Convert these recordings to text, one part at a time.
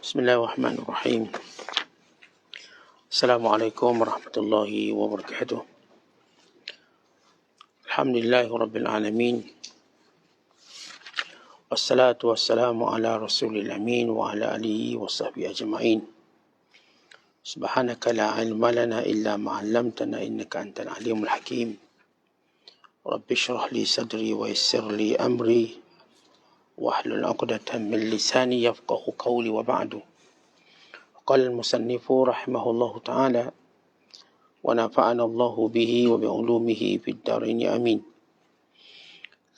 Bismillahirrahmanirrahim. Assalamualaikum warahmatullahi wabarakatuh. Alhamdulillahirabbil alamin. Wassalatu wassalamu ala rasulil amin wa ala alihi washabbihi ajma'in. Subhanaka la ilma lana illa ma 'allamtana innaka antal alimul hakim. Rabbi shrah li sadri wa yassir li amri wahlul 'uqdatam min lisani yafqahu qawli wa ba'du. Qala al-musannif rahimahullahu ta'ala wa nafa'ana Allahu bihi wa bi 'ulumihi fid dharain amin.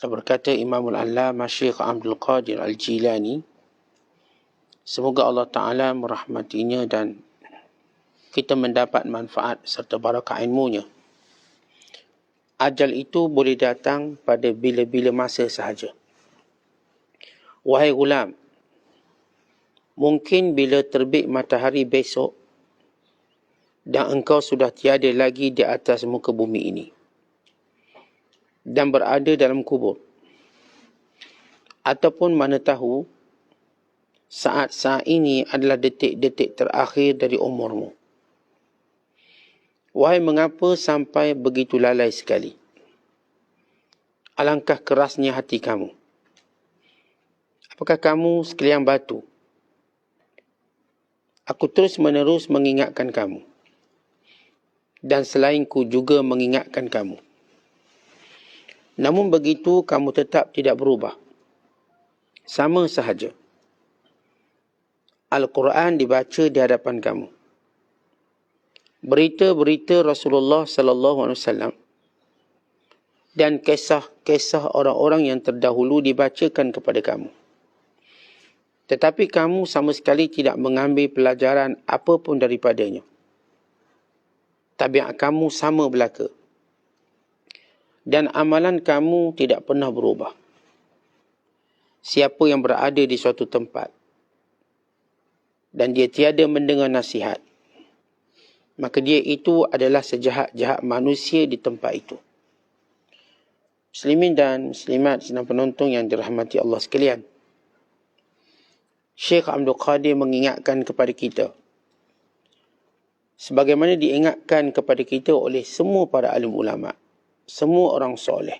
Berkata Imam al-Allamah Syekh Abdul Qadir Al-Jilani, semoga Allah Ta'ala merahmatinya dan kita mendapat manfaat serta barakah ilmunya. Ajal itu boleh datang pada bila-bila masa sahaja. Wahai gulam, mungkin bila terbit matahari besok dan engkau sudah tiada lagi di atas muka bumi ini dan berada dalam kubur. Ataupun mana tahu saat-saat ini adalah detik-detik terakhir dari umurmu. Wahai, mengapa sampai begitu lalai sekali? Alangkah kerasnya hati kamu. Apakah kamu sekalian batu? Aku terus menerus mengingatkan kamu. Dan selainku juga mengingatkan kamu. Namun begitu kamu tetap tidak berubah. Sama sahaja. Al-Quran dibaca di hadapan kamu. Berita-berita Rasulullah sallallahu alaihi wasallam dan kisah-kisah orang-orang yang terdahulu dibacakan kepada kamu. Tetapi kamu sama sekali tidak mengambil pelajaran apapun daripadanya. Tabiat kamu sama belaka. Dan amalan kamu tidak pernah berubah. Siapa yang berada di suatu tempat dan dia tiada mendengar nasihat, maka dia itu adalah sejahat-jahat manusia di tempat itu. Muslimin dan muslimat sedang penonton yang dirahmati Allah sekalian, Syekh Abdul Qadir mengingatkan kepada kita, sebagaimana diingatkan kepada kita oleh semua para alim ulama, semua orang soleh.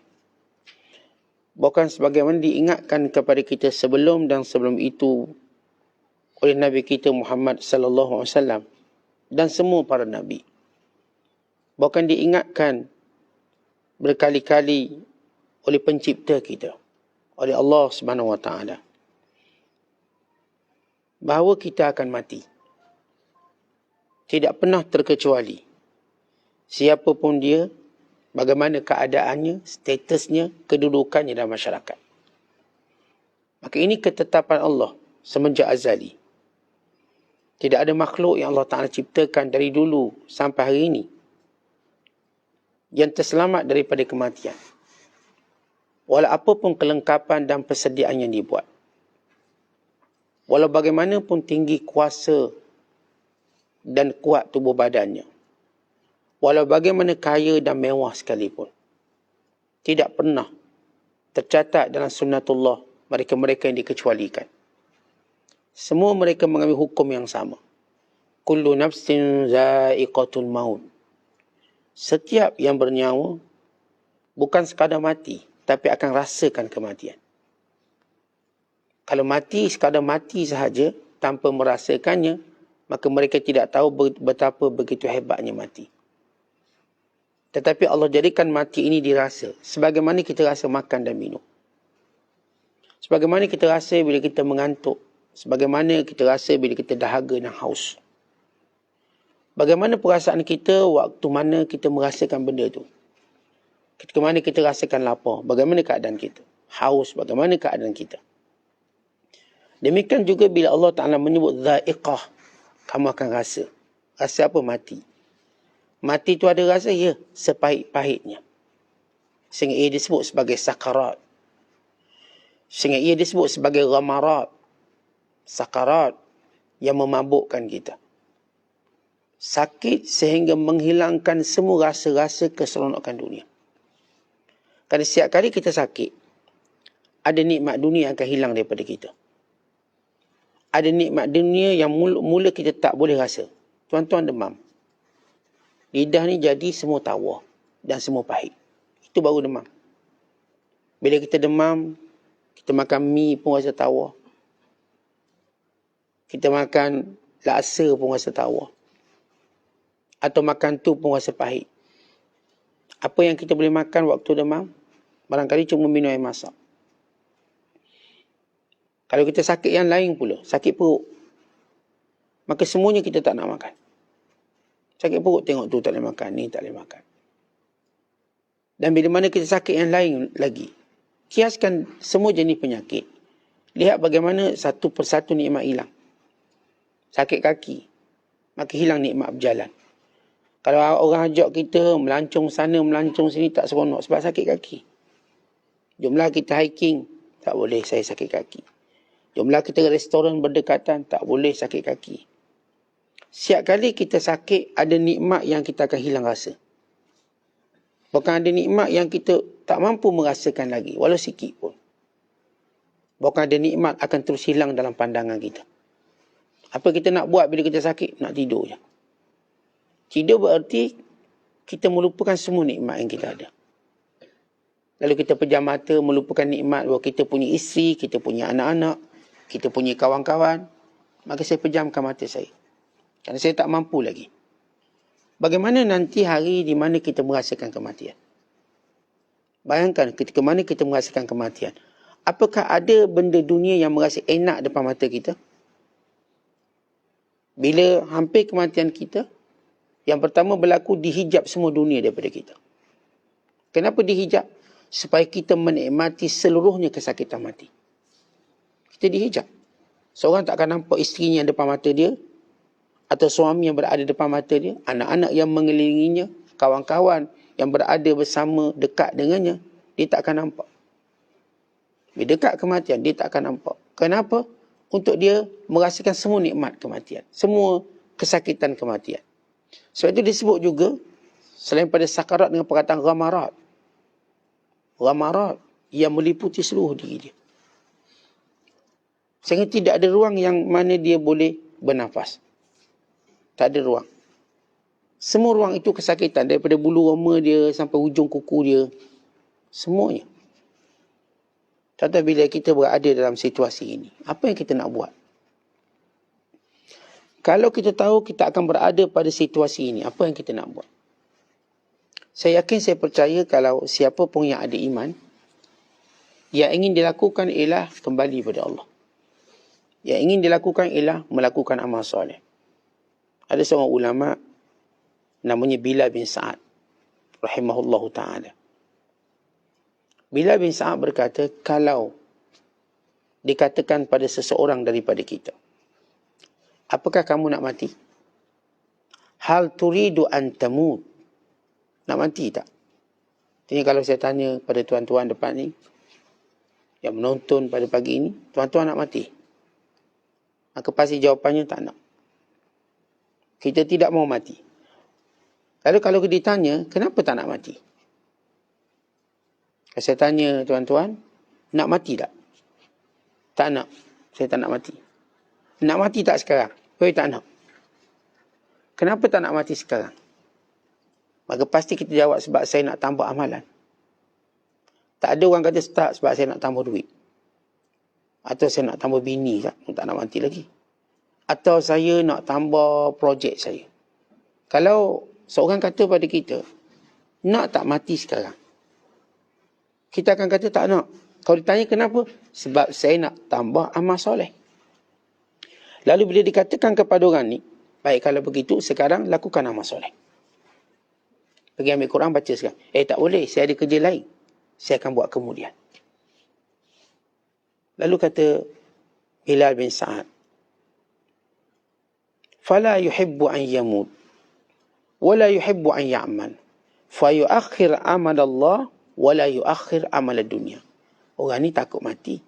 Bukan sebagaimana diingatkan kepada kita sebelum dan sebelum itu oleh Nabi kita Muhammad sallallahu alaihi wasallam dan semua para nabi. Bukan diingatkan berkali-kali oleh pencipta kita, oleh Allah Subhanahu wa taala, bahawa kita akan mati. Tidak pernah terkecuali. Siapapun dia, bagaimana keadaannya, statusnya, kedudukannya dalam masyarakat. Maka ini ketetapan Allah semenjak azali. Tidak ada makhluk yang Allah Ta'ala ciptakan dari dulu sampai hari ini yang terselamat daripada kematian. Walau apapun kelengkapan dan persediaan yang dibuat. Walau bagaimanapun tinggi kuasa dan kuat tubuh badannya. Walau bagaimana kaya dan mewah sekalipun. Tidak pernah tercatat dalam sunnatullah mereka-mereka yang dikecualikan. Semua mereka mengambil hukum yang sama. Kullu nafsin za'iqatul maut. Setiap yang bernyawa bukan sekadar mati, tapi akan rasakan kematian. Kalau mati sekadar mati sahaja tanpa merasakannya, maka mereka tidak tahu betapa begitu hebatnya mati. Tetapi Allah jadikan mati ini dirasa. Sebagaimana kita rasa makan dan minum. Sebagaimana kita rasa bila kita mengantuk. Sebagaimana kita rasa bila kita dahaga dan haus. Bagaimana perasaan kita waktu mana kita merasakan benda itu. Ketika mana kita rasakan lapar. Bagaimana keadaan kita. Haus. Bagaimana keadaan kita. Demikian juga bila Allah Ta'ala menyebut dha'iqah. Kamu akan rasa. Rasa apa? Mati. Mati itu ada rasa, ya, sepahit-pahitnya. Sehingga ia disebut sebagai sakarat. Sehingga ia disebut sebagai ghamarat. Sakarat yang memabukkan kita. Sakit sehingga menghilangkan semua rasa-rasa keseronokan dunia. Kerana setiap kali kita sakit, ada nikmat dunia yang akan hilang daripada kita. ada nikmat dunia yang mula kita tak boleh rasa. Tuan-tuan demam. Lidah ni jadi semua tawar dan semua pahit. Itu baru demam. Bila kita demam, kita makan mi pun rasa tawar. Kita makan laksa pun rasa tawar. Atau makan tu pun rasa pahit. Apa yang kita boleh makan waktu demam? Barangkali cuma minum air masak. Kalau kita sakit yang lain pula, sakit perut, maka semuanya kita tak nak makan. Sakit perut tengok tu tak boleh makan, ni tak boleh makan. Dan bila mana kita sakit yang lain lagi, kiaskan semua jenis penyakit. Lihat bagaimana satu persatu nikmat hilang. Sakit kaki, maka hilang nikmat berjalan. Kalau orang ajak kita melancong sana, melancong sini, tak seronok sebab sakit kaki. Jomlah kita hiking, tak boleh, saya sakit kaki. Jomlah kita ke restoran berdekatan, tak boleh, sakit kaki. Setiap kali kita sakit, ada nikmat yang kita akan hilang rasa. Bukan ada nikmat yang kita tak mampu merasakan lagi, walau sikit pun. Bukan ada nikmat akan terus hilang dalam pandangan kita. Apa kita nak buat bila kita sakit? Nak tidur je. Tidur bererti kita melupakan semua nikmat yang kita ada. Lalu kita pejam mata melupakan nikmat bahawa kita punya isteri, kita punya anak-anak, kita punya kawan-kawan. Maka saya pejamkan mata saya. Kerana saya tak mampu lagi. Bagaimana nanti hari di mana kita merasakan kematian? Bayangkan ketika mana kita merasakan kematian. Apakah ada benda dunia yang merasa enak depan mata kita? Bila hampir kematian kita, yang pertama berlaku dihijab semua dunia daripada kita. Kenapa dihijab? Supaya kita menikmati seluruhnya kesakitan mati. Kita dihijab. Seorang tak akan nampak isterinya yang depan mata dia, atau suami yang berada depan mata dia, anak-anak yang mengelilinginya, kawan-kawan yang berada bersama dekat dengannya, dia tak akan nampak. Bila dekat kematian, dia tak akan nampak. Kenapa? Untuk dia merasakan semua nikmat kematian. Semua kesakitan kematian. Sebab itu disebut juga, selain pada sakarat dengan perkataan ghamarat. Ghamarat yang meliputi seluruh diri dia. Sehingga tidak ada ruang yang mana dia boleh bernafas. Tak ada ruang. Semua ruang itu kesakitan. Daripada bulu roma dia sampai hujung kuku dia. Semuanya. Tetapi bila kita berada dalam situasi ini, apa yang kita nak buat? Kalau kita tahu kita akan berada pada situasi ini, apa yang kita nak buat? Saya yakin, saya percaya kalau siapa pun yang ada iman, yang ingin dilakukan ialah kembali pada Allah. Yang ingin dilakukan ialah melakukan amal soleh. Ada seorang ulama namanya Bilal bin Sa'ad rahimahullahu ta'ala. Bilal bin Sa'ad berkata, kalau dikatakan pada seseorang daripada kita, apakah kamu nak mati? Hal turidu an tamut? Nak mati tak? Jadi kalau saya tanya pada tuan-tuan depan ni, yang menonton pada pagi ini, tuan-tuan nak mati? Maka pasti jawapannya tak nak. Kita tidak mau mati. Lalu kalau ditanya, kenapa tak nak mati? Kalau saya tanya tuan-tuan, nak mati tak? Tak nak. Saya tak nak mati. Nak mati tak sekarang? Saya tak nak. Kenapa tak nak mati sekarang? Maka pasti kita jawab sebab saya nak tambah amalan. Tak ada orang kata tak sebab saya nak tambah duit. Atau saya nak tambah bini, tak nak mati lagi. Atau saya nak tambah projek saya. Kalau seorang kata pada kita, nak tak mati sekarang? Kita akan kata tak nak. Kalau ditanya kenapa? Sebab saya nak tambah amal soleh. Lalu bila dikatakan kepada orang ni, baik kalau begitu sekarang lakukan amal soleh. Pergi ambil Quran baca sekarang. Tak boleh, saya ada kerja lain. Saya akan buat kemudian. Lalu kata Bilal bin Sa'ad, fala yuhibbu an yamut wala yuhibbu an ya'mal fa yuakhir amal Allah wala yuakhir amal dunia. Orang ni takut mati,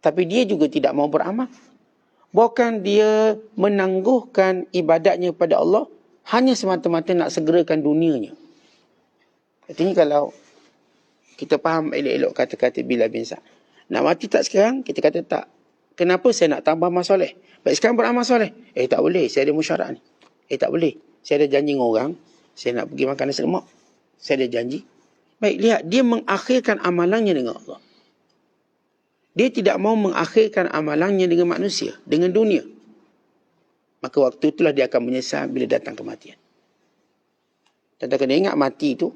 tapi dia juga tidak mau beramal. Bukan dia menangguhkan ibadatnya pada Allah hanya semata-mata nak segerakan dunianya. Artinya kalau kita faham elok-elok kata-kata Bilal bin Sa'ad, nak mati tak sekarang? Kita kata tak. Kenapa saya nak tambah amal soleh? Baik, sekarang beramal soleh. Tak boleh, saya ada musyarat ni. Tak boleh. Saya ada janji dengan orang, saya nak pergi makan nasi lemak. Saya ada janji. Baik, lihat, dia mengakhirkan amalannya dengan Allah. Dia tidak mau mengakhirkan amalannya dengan manusia, dengan dunia. Maka waktu itulah dia akan menyesal bila datang kematian. Tentang kena ingat mati itu,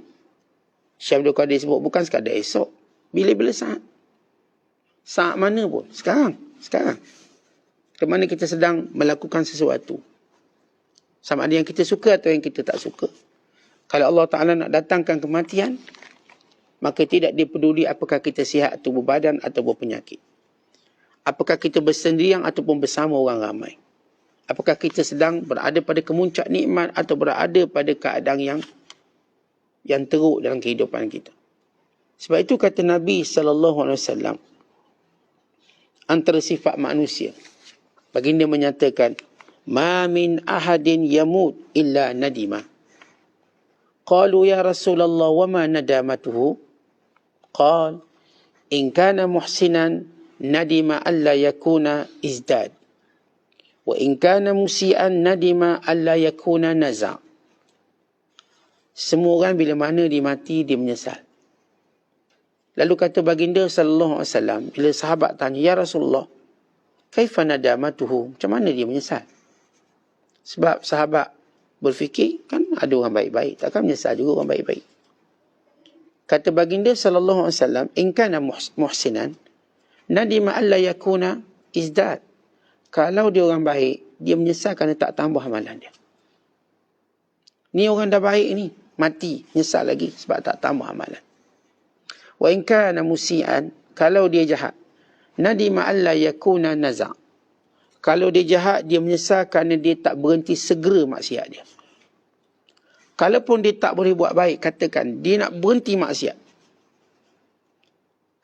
Syekh Abdul Qadir sebut bukan sekadar esok. Bila-bila saat. Saat mana pun. Sekarang. Ke mana kita sedang melakukan sesuatu. Sama ada yang kita suka atau yang kita tak suka. Kalau Allah Ta'ala nak datangkan kematian, maka tidak dipeduli apakah kita sihat atau berbadan atau berpenyakit. Apakah kita bersendirian ataupun bersama orang ramai. Apakah kita sedang berada pada kemuncak nikmat atau berada pada keadaan yang teruk dalam kehidupan kita. Sebab itu kata Nabi SAW, antara sifat manusia, baginda menyatakan, ma min ahadin yamut illa nadima. Qalu ya Rasulullah wa ma nadamatuhu? Qal in kana muhsinan nadima alla yakuna izdad. Wa in kana musian nadima alla yakuna naza'. Semua orang bila mana dia mati, dia menyesal. Lalu kata baginda sallallahu alaihi wasallam, bila sahabat tanya, ya Rasulullah, kaifa nadamatuhu? Macam mana dia menyesal? Sebab sahabat berfikir, kan ada orang baik-baik, takkan menyesal juga orang baik-baik. Kata baginda sallallahu alaihi wasallam, in kana muhsinan nadima alla yakuna izdad. Kalau dia orang baik, dia menyesal kerana tak tambah amalan dia. Ni orang dah baik ni, mati, menyesal lagi sebab tak tambah amalan. Wa in kana musian, kalau dia jahat, nadima alla yakuna naza'. Kalau dia jahat, dia menyesal kerana dia tak berhenti segera maksiat dia. Kalaupun dia tak boleh buat baik, katakan dia nak berhenti maksiat.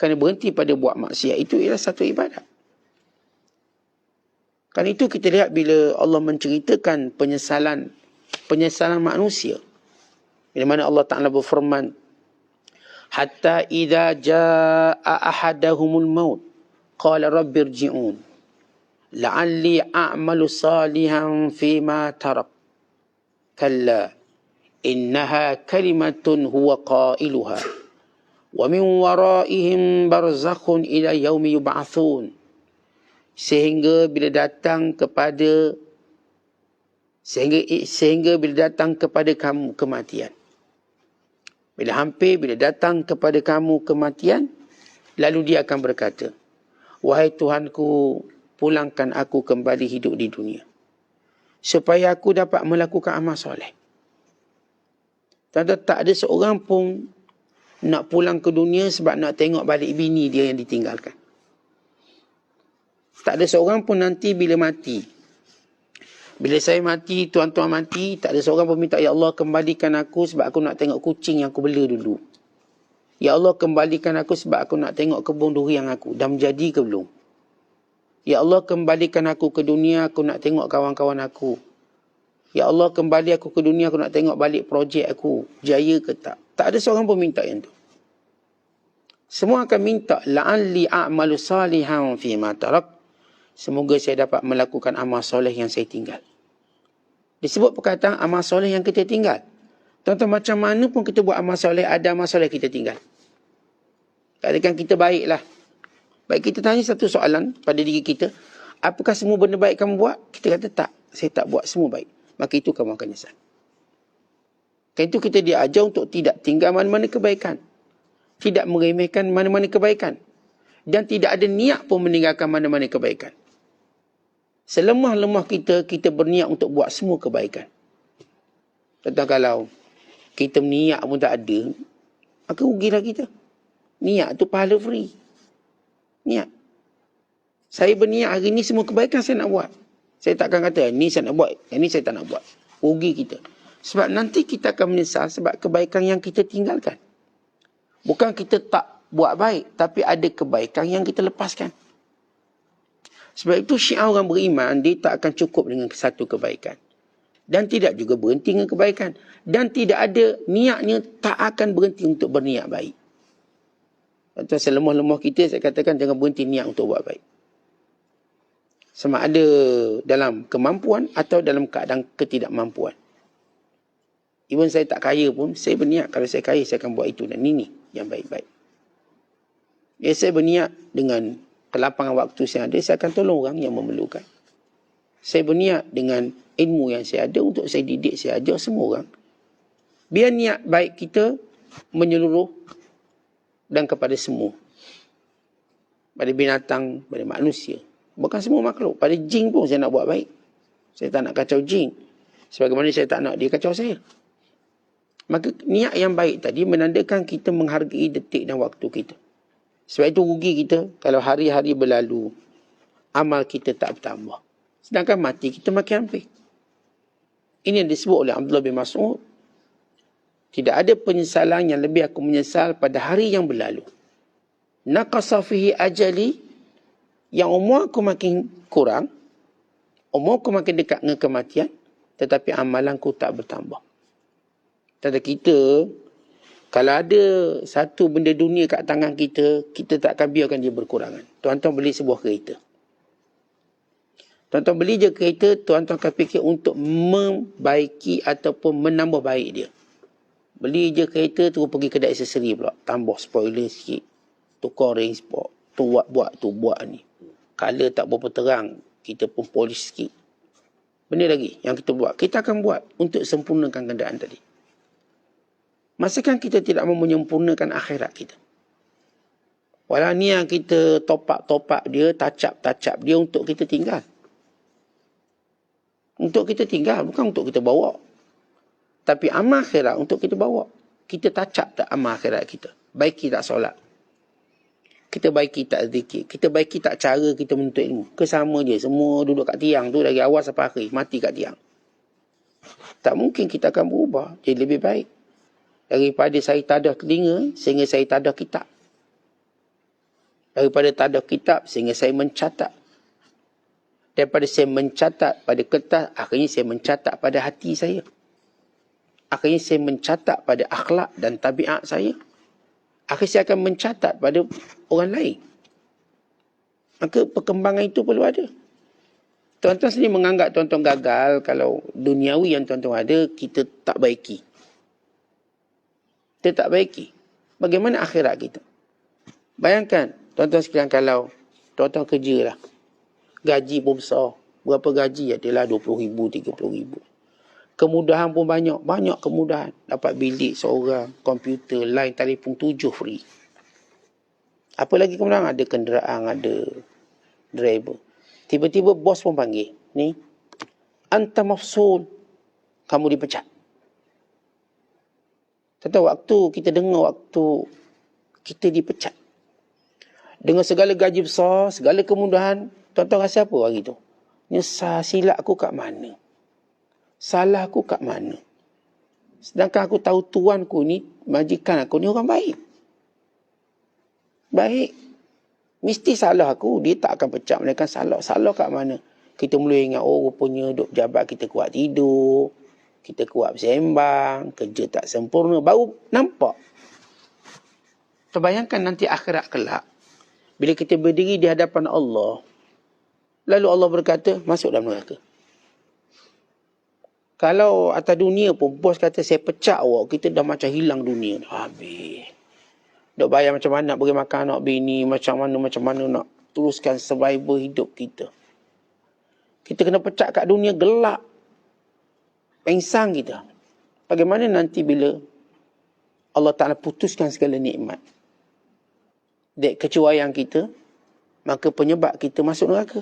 Kerana berhenti pada buat maksiat itu ialah satu ibadat. Kan itu kita lihat bila Allah menceritakan penyesalan manusia. Bila mana Allah Ta'ala berfirman, hatta idza jaa ahadahumul maut qala rabbirji'un la'alli a'malu salihan fima tarak kalla innaha kalimatun huwa qailuha wa min waraihim barzakhun ila yaumi yub'atsun. Sehingga bila datang kepada kamu kematian. Bila datang kepada kamu kematian, lalu dia akan berkata, wahai Tuhanku, pulangkan aku kembali hidup di dunia, supaya aku dapat melakukan amal soleh. Tak ada seorang pun nak pulang ke dunia sebab nak tengok balik bini dia yang ditinggalkan. Tak ada seorang pun nanti bila mati, bila saya mati, tuan-tuan mati, tak ada seorang pun minta, ya Allah kembalikan aku sebab aku nak tengok kucing yang aku bela dulu. Ya Allah kembalikan aku sebab aku nak tengok kebun durian aku, dah menjadi ke belum? Ya Allah kembalikan aku ke dunia, aku nak tengok kawan-kawan aku. Ya Allah kembali aku ke dunia, aku nak tengok balik projek aku, jaya ke tak? Tak ada seorang pun minta yang tu. Semua akan minta, la'alli a'malu salihan fima tarak. Semoga saya dapat melakukan amal soleh yang saya tinggal. Disebut perkataan amal soleh yang kita tinggal. Tuan-tuan, macam mana pun kita buat amal soleh, ada amal soleh kita tinggal. Katakan kita baiklah. Baik, kita tanya satu soalan pada diri kita. Apakah semua benda baik kamu buat? Kita kata tak, saya tak buat semua baik. Maka itu kamu akan nyesal. Kan itu kita diajar untuk tidak tinggal mana-mana kebaikan. Tidak meremehkan mana-mana kebaikan. Dan tidak ada niat pun meninggalkan mana-mana kebaikan. Selemah-lemah kita berniat untuk buat semua kebaikan. Tentang kalau kita niat pun tak ada, maka rugilah kita. Niat tu pahala free. Niat. Saya berniat hari ni semua kebaikan saya nak buat. Saya takkan kata, ni saya nak buat, ni saya tak nak buat. Rugi kita. Sebab nanti kita akan menyesal sebab kebaikan yang kita tinggalkan. Bukan kita tak buat baik, tapi ada kebaikan yang kita lepaskan. Sebab itu syiar orang beriman, dia tak akan cukup dengan satu kebaikan. Dan tidak juga berhenti dengan kebaikan. Dan tidak ada niatnya, tak akan berhenti untuk berniat baik. Atau selemah-lemah kita, saya katakan jangan berhenti niat untuk buat baik. Sama ada dalam kemampuan atau dalam keadaan ketidakmampuan. Even saya tak kaya pun, saya berniat kalau saya kaya, saya akan buat itu dan ini yang baik-baik. Ya, saya berniat dengan kelapangan waktu saya ada, saya akan tolong orang yang memerlukan. Saya berniat dengan ilmu yang saya ada untuk saya didik, saya ajar semua orang. Biar niat baik kita menyeluruh dan kepada semua. Pada binatang, pada manusia. Bukan semua makhluk. Pada jin pun saya nak buat baik. Saya tak nak kacau jin. Sebagaimana saya tak nak dia kacau saya. Maka niat yang baik tadi menandakan kita menghargai detik dan waktu kita. Sebab itu rugi kita kalau hari-hari berlalu, amal kita tak bertambah. Sedangkan mati kita makin hampir. Ini yang disebut oleh Abdullah bin Mas'ud. Tidak ada penyesalan yang lebih aku menyesal pada hari yang berlalu. Naqasa fihi ajali, yang umur aku makin kurang, umur aku makin dekat dengan kematian, tetapi amalanku tak bertambah. Tetapi kita, kalau ada satu benda dunia kat tangan kita, kita tak akan biarkan dia berkurangan. Tuan-tuan beli sebuah kereta. Tuan-tuan beli je kereta, tuan-tuan akan fikir untuk membaiki ataupun menambah baik dia. Beli je kereta, terus pergi kedai aksesori pula. Tambah spoiler sikit. Tukar ring sport. Tu buat ni. Color tak berapa terang, kita pun polish sikit. Benda lagi yang kita buat. Kita akan buat untuk sempurnakan kenderaan tadi. Masakan kita tidak mahu menyempurnakan akhirat kita. Walau ni yang kita top up dia, touch up dia untuk kita tinggal. Untuk kita tinggal, bukan untuk kita bawa. Tapi amal akhirat untuk kita bawa. Kita touch up tak amal akhirat kita. Baiki tak solat. Kita baiki tak zikir. Kita baiki tak cara kita menuntut ilmu. Kesama je. Semua duduk kat tiang tu dari awal sampai akhir. Mati kat tiang. Tak mungkin kita akan berubah. Jadi lebih baik. Daripada saya tadah telinga sehingga saya tadah kitab. Daripada tadah kitab sehingga saya mencatat. Daripada saya mencatat pada kertas, akhirnya saya mencatat pada hati saya. Akhirnya saya mencatat pada akhlak dan tabiat saya. Akhirnya saya akan mencatat pada orang lain. Maka perkembangan itu perlu ada. Tuan-tuan sendiri menganggap tuan-tuan gagal kalau duniawi yang tuan-tuan ada, kita tak baiki. Kita tak baiki. Bagaimana akhirat kita? Bayangkan, tuan-tuan sekalian, kalau tuan-tuan kerja lah. Gaji pun besar. Berapa gaji? Adalah 20,000, 30,000. Kemudahan pun banyak. Banyak kemudahan. Dapat bilik seorang, komputer, line, telefon 7 free. Apa lagi kemudahan? Ada kenderaan, ada driver. Tiba-tiba bos pun panggil. Ni, anta mafsul. Kamu dipecat. Tahu waktu kita dengar waktu kita dipecat. Dengan segala gaji besar, segala kemudahan, tuan-tuan rasa apa hari tu? Nyesal, silap aku kat mana? Salah aku kat mana? Sedangkan aku tahu tuanku ni, majikan aku ni orang baik. Baik. Mesti salah aku, dia tak akan pecat. Mereka salah. Salah kat mana? Kita mula ingat, oh rupanya duduk jabat kita kuat tidur. Kita kuat bersembang, kerja tak sempurna. Baru nampak. Terbayangkan nanti akhirat kelak. Bila kita berdiri di hadapan Allah. Lalu Allah berkata, masuk dalam neraka. Kalau atas dunia pun, bos kata saya pecat awak, kita dah macam hilang dunia. Habis. Duk bayar macam mana nak beri makan anak bini, macam mana nak teruskan survival hidup kita. Kita kena pecat kat dunia gelap. Pengsang kita. Bagaimana nanti bila Allah Ta'ala putuskan segala nikmat. Dek kecuaian kita, maka penyebab kita masuk neraka.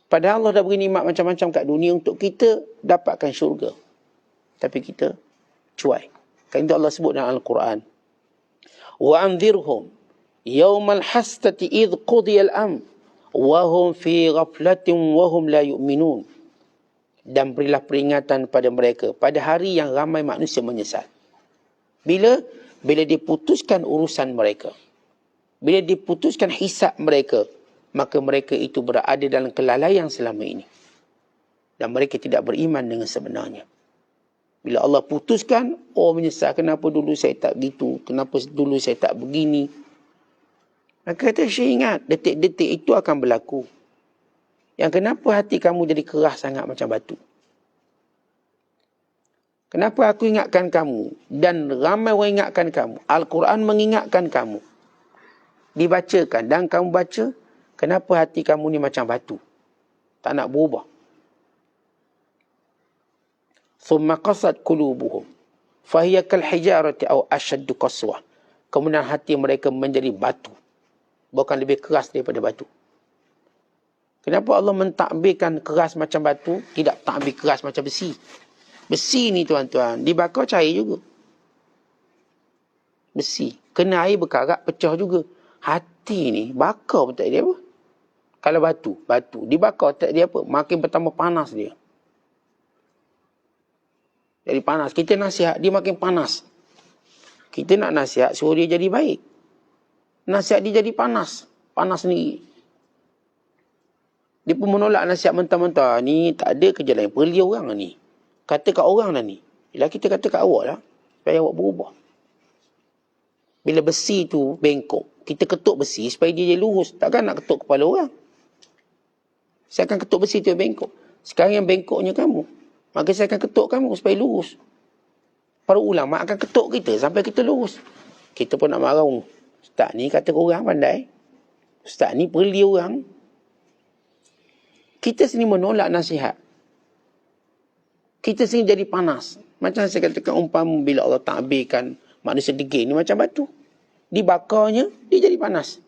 Padahal Allah dah beri nikmat macam-macam kat dunia untuk kita dapatkan syurga. Tapi kita cuai. Kan itu Allah sebut dalam Al-Quran. Wa anzirhum yawmal hastati idh qudiyal am wa hum fi ghaflatin wa hum la yu'minun. Dan berilah peringatan pada mereka pada hari yang ramai manusia menyesal. Bila diputuskan urusan mereka. Bila diputuskan hisab mereka, maka mereka itu berada dalam kelalaian selama ini. Dan mereka tidak beriman dengan sebenarnya. Bila Allah putuskan, menyesal. Kenapa dulu saya tak gitu? Kenapa dulu saya tak begini? Maka kata saya ingat, detik-detik itu akan berlaku. Yang kenapa hati kamu jadi keras sangat macam batu? Kenapa aku ingatkan kamu dan ramai orang ingatkan kamu? Al-Quran mengingatkan kamu. Dibacakan dan kamu baca, kenapa hati kamu ni macam batu? Tak nak berubah. Thumma qasat qulubuhum fahiya kal hijarati aw ashaddu qaswah. Kemudian hati mereka menjadi batu, bahkan lebih keras daripada batu. Kenapa Allah mentakbirkan keras macam batu, tidak takbir keras macam besi? Besi ni tuan-tuan, dibakar cair juga. Besi, kena air berkarat, pecah juga. Hati ni, bakar pun tak dia apa. Kalau batu, dibakar tak dia apa. Makin bertambah panas dia. Jadi panas. Kita nasihat, dia makin panas. Kita nak nasihat, suruh dia jadi baik. Nasihat dia jadi panas. Panas sendiri. Dia pun menolak nasihat mentah-mentah. Ni tak ada kerja lain. Perli orang ni. Kata kat orang dah ni. Bila kita kata kat awak lah. Supaya awak berubah. Bila besi tu bengkok. Kita ketuk besi supaya dia jadi lurus. Takkan nak ketuk kepala orang. Saya akan ketuk besi tu yang bengkok. Sekarang yang bengkoknya kamu. Maka saya akan ketuk kamu supaya lurus. Para ulama akan ketuk kita sampai kita lurus. Kita pun nak marah. Ustaz ni kata orang pandai. Ustaz ni perli orang. Kita sini menolak nasihat. Kita sini jadi panas. Macam saya katakan umpama bila Allah takbirkan manusia degil ni macam batu. Dibakarnya, dia jadi panas.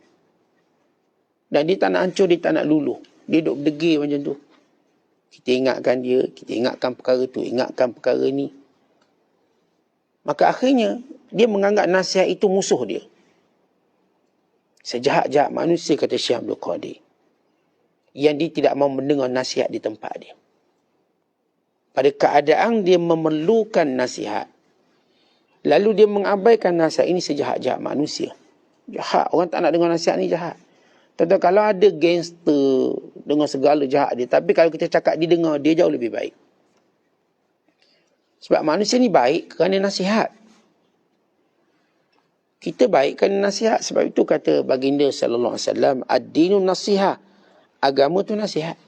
Dan dia tak nak hancur, dia tak nak luluh. Dia duduk degil macam tu. Kita ingatkan dia, kita ingatkan perkara tu, ingatkan perkara ni. Maka akhirnya, dia menganggap nasihat itu musuh dia. Sejahat-jahat manusia, kata Syekh Abdul Qadir. Yang dia tidak mahu mendengar nasihat di tempat dia. Pada keadaan dia memerlukan nasihat. Lalu dia mengabaikan nasihat, ini sejahat-jahat manusia. Jahat. Orang tak nak dengar nasihat ni jahat. Tentu kalau ada gangster dengan segala jahat dia. Tapi kalau kita cakap dia dengar, dia jauh lebih baik. Sebab manusia ni baik kerana nasihat. Kita baik kerana nasihat. Sebab itu kata baginda sallallahu alaihi wasallam, ad-dinu nasihah. Agama tu nasihat.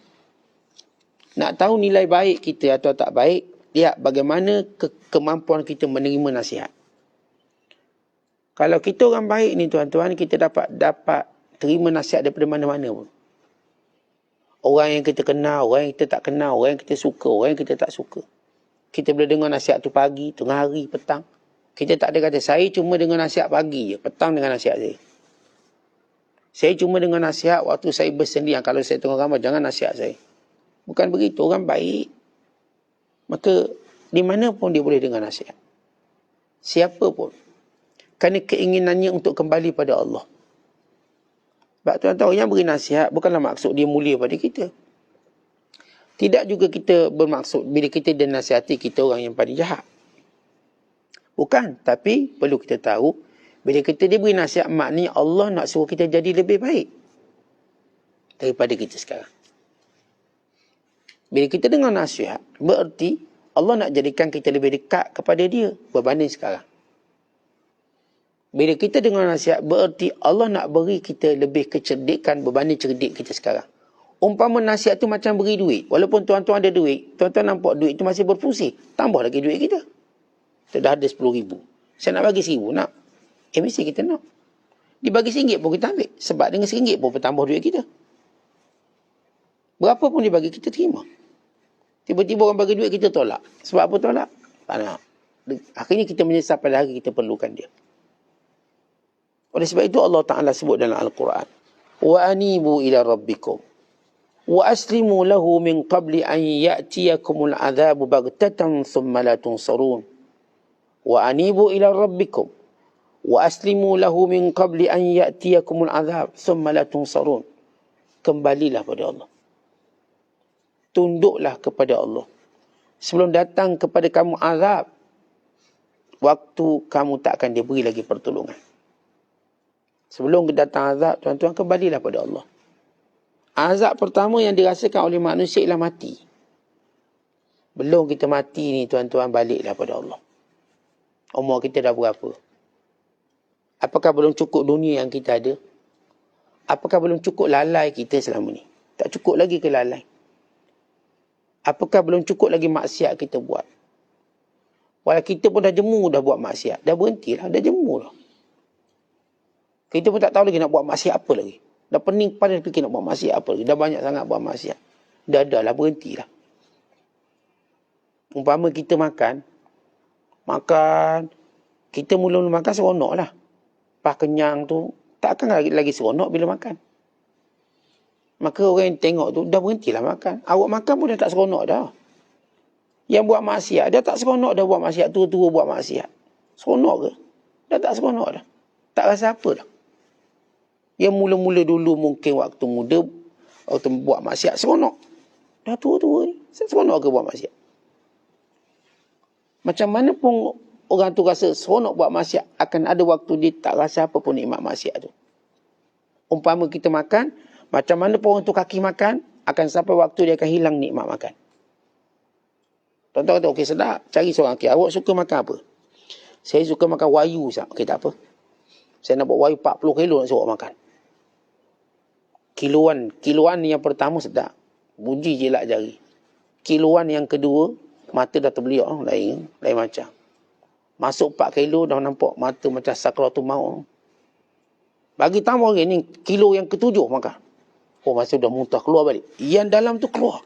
Nak tahu nilai baik kita atau tak baik, lihat bagaimana kemampuan kita menerima nasihat. Kalau kita orang baik ni tuan-tuan, kita dapat terima nasihat daripada mana-mana pun. Orang yang kita kenal, orang yang kita tak kenal, orang yang kita suka, orang yang kita tak suka. Kita boleh dengar nasihat tu pagi, tengah hari, petang. Kita tak ada kata, saya cuma dengar nasihat pagi je, petang dengan nasihat saya. Saya cuma dengar nasihat waktu saya bersendirian. Kalau saya tengok ramai, jangan nasihat saya. Bukan begitu, orang baik. Maka, di mana pun dia boleh dengar nasihat. Siapa pun. Kerana keinginannya untuk kembali pada Allah. Sebab tuan-tuan, yang beri nasihat bukanlah maksud dia mulia pada kita. Tidak juga kita bermaksud bila kita dinasihati, kita orang yang paling jahat. Bukan, tapi perlu kita tahu, bila kita diberi nasihat, maknanya Allah nak suruh kita jadi lebih baik daripada kita sekarang. Bila kita dengar nasihat, bererti Allah nak jadikan kita lebih dekat kepada dia berbanding sekarang. Bila kita dengar nasihat, bererti Allah nak beri kita lebih kecerdikan berbanding cerdik kita sekarang. Umpama nasihat tu macam beri duit. Walaupun tuan-tuan ada duit, tuan-tuan nampak duit tu masih berfungsi. Tambah lagi duit kita. Kita dah ada 10,000. Saya nak bagi 1,000, nak. Mesti kita nak. Dibagi RM1 pun kita ambil. Sebab dengan RM1 pun bertambah duit kita. Berapa pun dibagi, kita terima. Tiba-tiba orang bagi duit, kita tolak. Sebab apa tolak? Tak nak. Akhirnya kita menyesal pada hari kita perlukan dia. Oleh sebab itu Allah Ta'ala sebut dalam Al-Quran. Wa anibu ila rabbikum. Wa aslimu lahu min qabli an ya'tiyakumul adhabu baghtatan thumma la tunsarun. Wa anibu ila rabbikum. Wa aslimu lahu min qabli an ya'tiyakumul adhab thumma la tunsarun. Kembalilah pada Allah. Tunduklah kepada Allah. Sebelum datang kepada kamu azab, waktu kamu tak akan diberi lagi pertolongan. Sebelum datang azab, tuan-tuan, kembalilah pada Allah. Azab pertama yang dirasakan oleh manusia ialah mati. Belum kita mati ni, tuan-tuan, baliklah pada Allah. Umur kita dah berapa? Apakah belum cukup dunia yang kita ada? Apakah belum cukup lalai kita selama ni? Tak cukup lagi ke lalai? Apakah belum cukup lagi maksiat kita buat? Walau kita pun dah jemu dah buat maksiat. Dah berhentilah, dah jemu dah. Kita pun tak tahu lagi nak buat maksiat apa lagi. Dah pening pada fikir nak buat maksiat apa lagi. Dah banyak sangat buat maksiat. Dah lah, berhentilah. Umpama kita makan, kita mula-mula makan seronok lah. Lepas kenyang tu, tak akan lagi seronok bila makan. Maka orang yang tengok tu, dah berhentilah makan. Awak makan pun dah tak seronok dah. Yang buat maksiat, dah tak seronok dah buat maksiat. Tua-tua buat maksiat. Seronok ke? Dah tak seronok dah. Tak rasa apa dah. Yang mula-mula dulu mungkin waktu muda, waktu buat maksiat, seronok. Dah tua-tua ni, seronok ke buat maksiat? Macam mana pun orang tu rasa seronok buat maksiat, akan ada waktu dia tak rasa apa pun nikmat maksiat tu. Umpama kita makan, macam mana pun orang tu kaki makan, akan sampai waktu dia akan hilang nikmat makan. Tuan-tuan kata, okey sedap, cari seorang, okey, awak suka makan apa? Saya suka makan wayu, okey tak apa. Saya nak buat wayu 40 kilo nak suruh makan. Kiloan yang pertama sedap. Bunyi je lah jari. Kiloan yang kedua, mata dah terbeliak, lain macam. Masuk 4 kilo dah nampak mata macam sakratul maut. Bagi tambah lagi ni, kilo yang ketujuh makan. Oh, masa dah muntah keluar balik. Yang dalam tu keluar.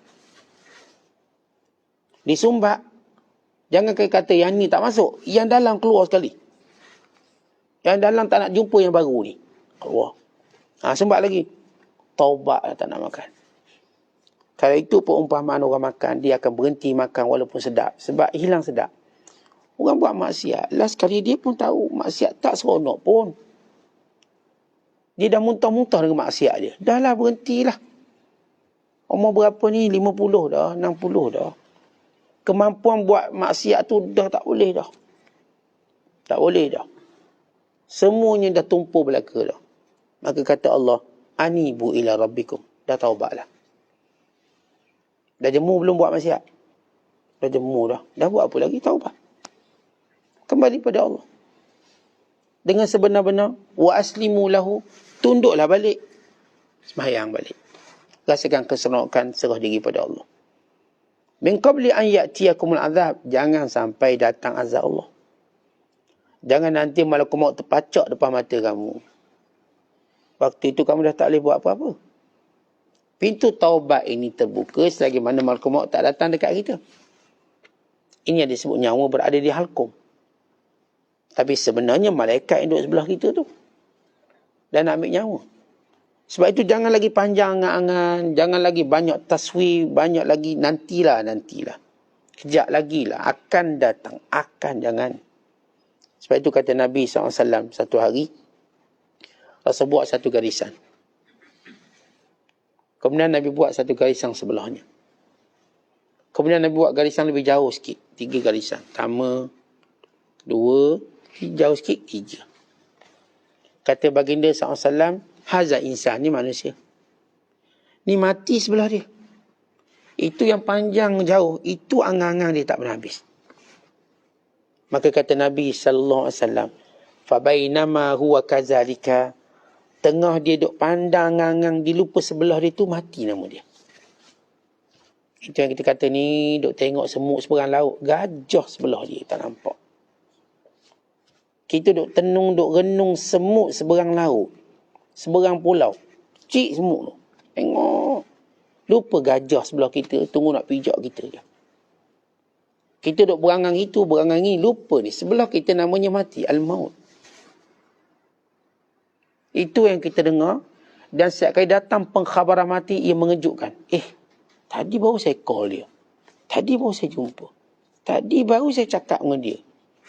Disumbat. Jangan kata yang ni tak masuk. Yang dalam keluar sekali. Yang dalam tak nak jumpa yang baru ni. Keluar. Sumbat lagi. Taubat lah tak nak makan. Kalau itu perumpamaan orang makan, dia akan berhenti makan walaupun sedap. Sebab hilang sedap. Orang buat maksiat, last sekali dia pun tahu maksiat tak seronok pun. Dia dah muntah-muntah dengan maksiat dia. Dah lah, berhentilah. Umur berapa ni? 50 dah, 60 dah. Kemampuan buat maksiat tu dah tak boleh dah. Tak boleh dah. Semuanya dah tumpul belaka dah. Maka kata Allah, anibu ila rabbikum. Dah taubatlah. Dah jemu belum buat maksiat? Dah jemu dah. Dah buat apa lagi? Taubat. Kembali pada Allah. Dengan sebenar-benar. Wa aslimu lahu. Tunduklah balik. Sembahyang balik. Rasakan keseronokan, serah diri pada Allah. Min qabli an ya'tiyakumul azab. Jangan sampai datang azab Allah. Jangan nanti malaikat maut terpacak depan mata kamu. Waktu itu kamu dah tak boleh buat apa-apa. Pintu taubat ini terbuka selagi mana malaikat maut tak datang dekat kita. Ini yang disebut nyawa berada di halkum. Tapi sebenarnya malaikat yang duduk sebelah kita tu. Dan nak ambil nyawa. Sebab itu jangan lagi panjang angan-angan. Jangan lagi banyak taswir. Banyak lagi nantilah. Kejap lagi lah. Akan datang. Jangan. Sebab itu kata Nabi SAW satu hari. Rasul buat satu garisan. Kemudian Nabi buat satu garisan sebelahnya. Kemudian Nabi buat garisan lebih jauh sikit. 3 garisan. Pertama, 2, jauh sikit, 3. Kata baginda SAW, haza insan, ni manusia. Ni mati sebelah dia. Itu yang panjang jauh, itu angang-angang dia tak pernah habis. Maka kata Nabi SAW, fabainama huwa kazalika, tengah dia duk pandang angang, dia lupa sebelah dia tu, mati nama dia. Itu yang kita kata ni, duk tengok semut seberang laut, gajah sebelah dia, tak nampak. Kita duk tenung, duk renung semut seberang laut, seberang pulau. Cik semut tu. Tengok. Lupa gajah sebelah kita, tunggu nak pijak kita je. Kita duk berangang itu, berangang ini, lupa ni. Sebelah kita namanya mati, al-maut. Itu yang kita dengar. Dan setiap kali datang pengkhabaran mati, ia mengejutkan. Tadi baru saya call dia. Tadi baru saya jumpa. Tadi baru saya cakap dengan dia.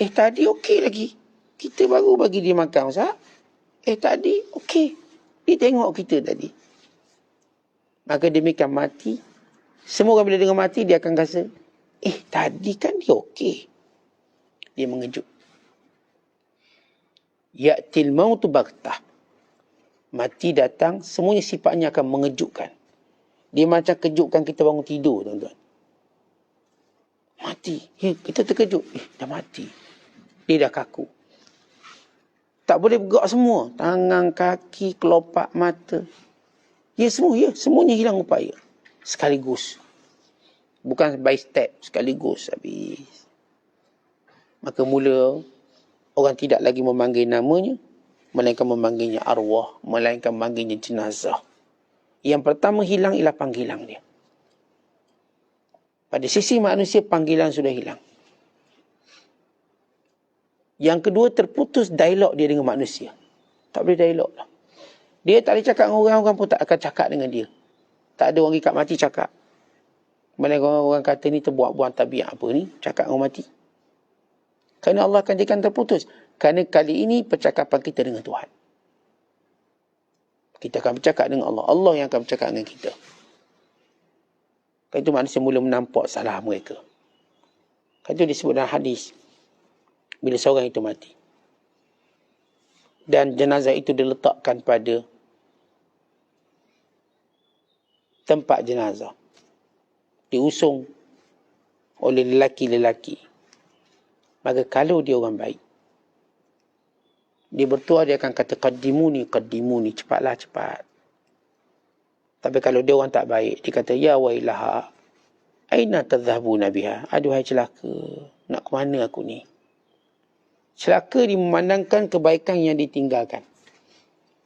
Tadi okey lagi. Kita baru bagi dia makan, Ustaz. Tadi okey. Dia tengok kita tadi. Maka demikian mati. Semua orang bila dengar mati, dia akan rasa, tadi kan dia okey. Dia mengejut. Ya'til mautu baghtah. Mati datang, semuanya sifatnya akan mengejutkan. Dia macam kejutkan kita bangun tidur, tuan-tuan. Mati. Kita terkejut. Dah mati. Dia dah kaku. Tak boleh bergerak semua. Tangan, kaki, kelopak mata. Ya semuanya hilang upaya. Sekaligus. Bukan by step, sekaligus habis. Maka mula orang tidak lagi memanggil namanya, melainkan memanggilnya arwah, melainkan memanggilnya jenazah. Yang pertama hilang ialah panggilan dia. Pada sisi manusia, panggilan sudah hilang. Yang kedua, terputus dialog dia dengan manusia. Tak boleh dialog lah. Dia tak boleh cakap dengan orang pun tak akan cakap dengan dia. Tak ada orang ikat mati cakap. Melainkan orang kata ni terbuat-buat tabiat apa ni, cakap dengan mati. Kerana Allah akan jadikan terputus. Kerana kali ini percakapan kita dengan Tuhan. Kita akan bercakap dengan Allah. Allah yang akan bercakap dengan kita. Kerana itu manusia mula menampak salah mereka. Kerana itu disebut dalam hadis. Bila seorang itu mati. Dan jenazah itu diletakkan pada tempat jenazah. Diusung oleh lelaki-lelaki. Maka kalau dia orang baik, dia bertuah, dia akan kata qaddimuni, cepatlah, cepat. Tapi kalau dia orang tak baik, dia kata ya wailaha, aina tadhhabuna biha? Aduhai celaka, nak ke mana aku ni? Celaka dia memandangkan kebaikan yang ditinggalkan,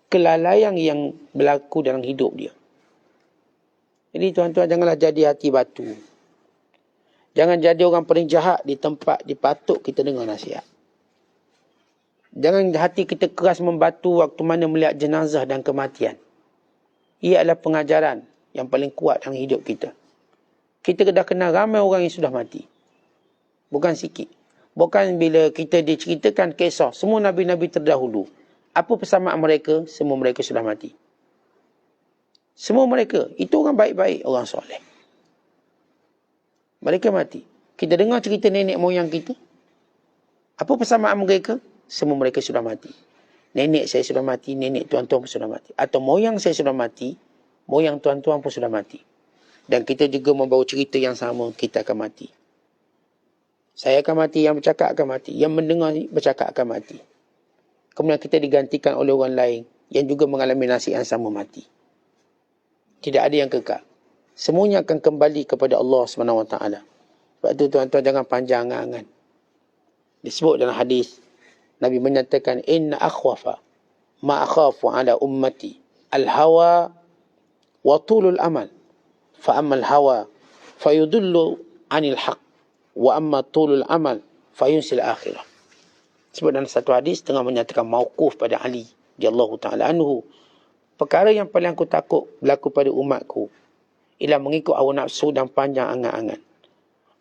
kelalaian yang berlaku dalam hidup dia. Jadi tuan-tuan, janganlah jadi hati batu. Jangan jadi orang paling jahat di tempat dipatuk kita dengar nasihat. Jangan hati kita keras membatu waktu mana melihat jenazah dan kematian. Ia adalah pengajaran yang paling kuat dalam hidup kita. Kita dah kenal ramai orang yang sudah mati. Bukan sikit. Bukan bila kita diceritakan kisah semua Nabi-Nabi terdahulu. Apa persamaan mereka? Semua mereka sudah mati. Semua mereka. Itu orang baik-baik, orang soleh. Mereka mati. Kita dengar cerita nenek moyang kita. Apa persamaan mereka? Semua mereka sudah mati. Nenek saya sudah mati, nenek tuan-tuan pun sudah mati. Atau moyang saya sudah mati, moyang tuan-tuan pun sudah mati. Dan kita juga membawa cerita yang sama, kita akan mati. Saya akan mati, yang bercakap akan mati. Yang mendengar bercakap akan mati. Kemudian kita digantikan oleh orang lain yang juga mengalami nasib yang sama, mati. Tidak ada yang kekal. Semuanya akan kembali kepada Allah SWT. Sebab itu tuan-tuan jangan panjang angan. Disebut dalam hadis, Nabi menyatakan, inna akhwafa ma akhafu ala ummati al-hawa wa tulul amal. Fa amma al-hawa fayudullu anil haq wa amma tulul amal fayunsil akhirah. Sebut dalam satu hadis tengah menyatakan mauquf pada Ali radhiyallahu taala anhu, perkara yang paling aku takut berlaku pada umatku ialah mengikut hawa nafsu dan panjang angan-angan.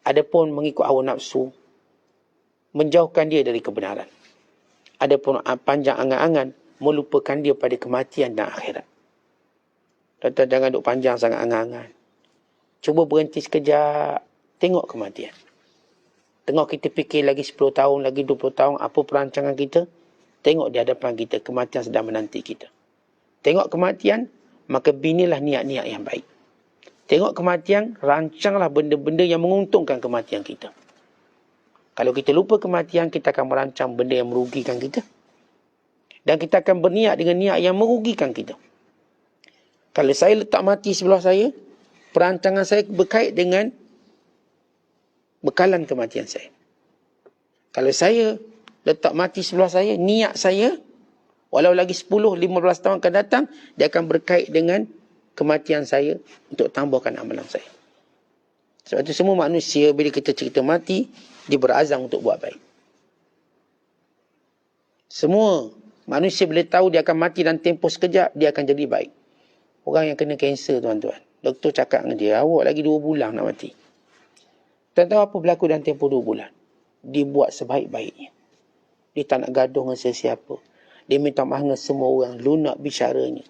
Adapun mengikut hawa nafsu menjauhkan dia dari kebenaran. Adapun panjang angan-angan melupakan dia pada kematian dan akhirat. Tuan-tuan jangan duk panjang sangat angan-angan. Cuba berhenti sekejap, tengok kematian. Tengok kita fikir lagi 10 tahun, lagi 20 tahun, apa perancangan kita? Tengok di hadapan kita, kematian sedang menanti kita. Tengok kematian, maka binilah niat-niat yang baik. Tengok kematian, rancanglah benda-benda yang menguntungkan kematian kita. Kalau kita lupa kematian, kita akan merancang benda yang merugikan kita. Dan kita akan berniat dengan niat yang merugikan kita. Kalau saya letak mati sebelah saya, perancangan saya berkait dengan bekalan kematian saya. Kalau saya letak mati sebelah saya, niat saya, walau lagi 10-15 tahun akan datang, dia akan berkait dengan kematian saya untuk tambahkan amalan saya. Sebab itu semua manusia bila kita cerita mati, dia berazam untuk buat baik. Semua manusia bila tahu dia akan mati dalam tempoh sekejap, dia akan jadi baik. Orang yang kena kanser tuan-tuan, doktor cakap dengan dia, awak lagi 2 bulan nak mati. Tuan tahu apa berlaku dalam tempoh 2 bulan? Dia buat sebaik-baiknya. Dia tak nak gaduh dengan sesiapa. Dia minta maaf dengan semua orang, lunak bicaranya.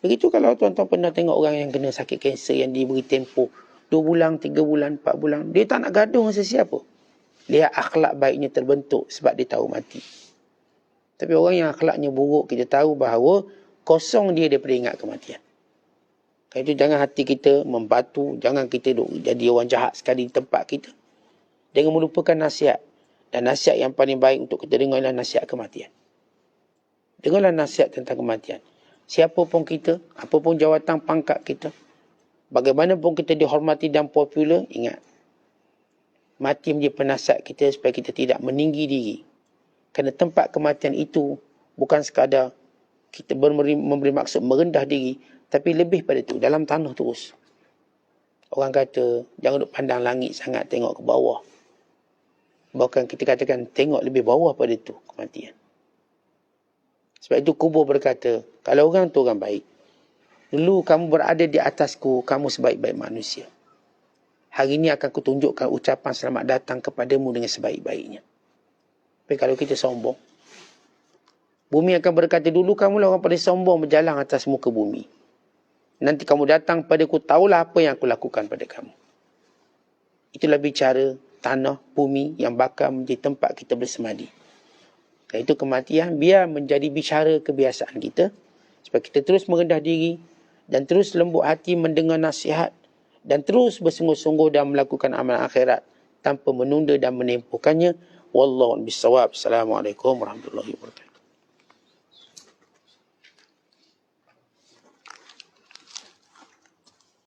Begitu kalau tuan-tuan pernah tengok orang yang kena sakit kanser yang diberi tempoh 2 bulan, 3 bulan, 4 bulan. Dia tak nak gaduh dengan sesiapa. Lihat akhlak baiknya terbentuk sebab dia tahu mati. Tapi orang yang akhlaknya buruk, kita tahu bahawa kosong dia daripada ingat kematian. Kerana itu jangan hati kita membatu. Jangan kita jadi orang jahat sekali di tempat kita. Jangan melupakan nasihat. Dan nasihat yang paling baik untuk kita dengar adalah nasihat kematian. Dengarlah nasihat tentang kematian. Siapa pun kita, apa pun jawatan pangkat kita, bagaimanapun kita dihormati dan popular, ingat, mati menjadi penasihat kita supaya kita tidak meninggi diri. Kerana tempat kematian itu bukan sekadar kita memberi maksud merendah diri, tapi lebih pada itu, dalam tanah terus. Orang kata, jangan duk pandang langit sangat, tengok ke bawah. Bahkan kita katakan, tengok lebih bawah pada itu, kematian. Sebab itu kubur berkata, kalau orang tu orang baik, dulu kamu berada di atasku, kamu sebaik-baik manusia. Hari ini akan kutunjukkan ucapan selamat datang kepadamu dengan sebaik-baiknya. Tapi kalau kita sombong, bumi akan berkata, dulu kamulah orang paling sombong berjalan atas muka bumi. Nanti kamu datang padaku, tahulah apa yang aku lakukan pada kamu. Itulah bicara tanah, bumi yang bakal menjadi tempat kita bersemadi. Karena itu kematian biar menjadi bicara kebiasaan kita, supaya kita terus merendah diri dan terus lembut hati mendengar nasihat dan terus bersungguh-sungguh dalam melakukan amalan akhirat tanpa menunda dan menempuhkannya. Wallahu a'lam bissawab. Assalamualaikum warahmatullahi wabarakatuh.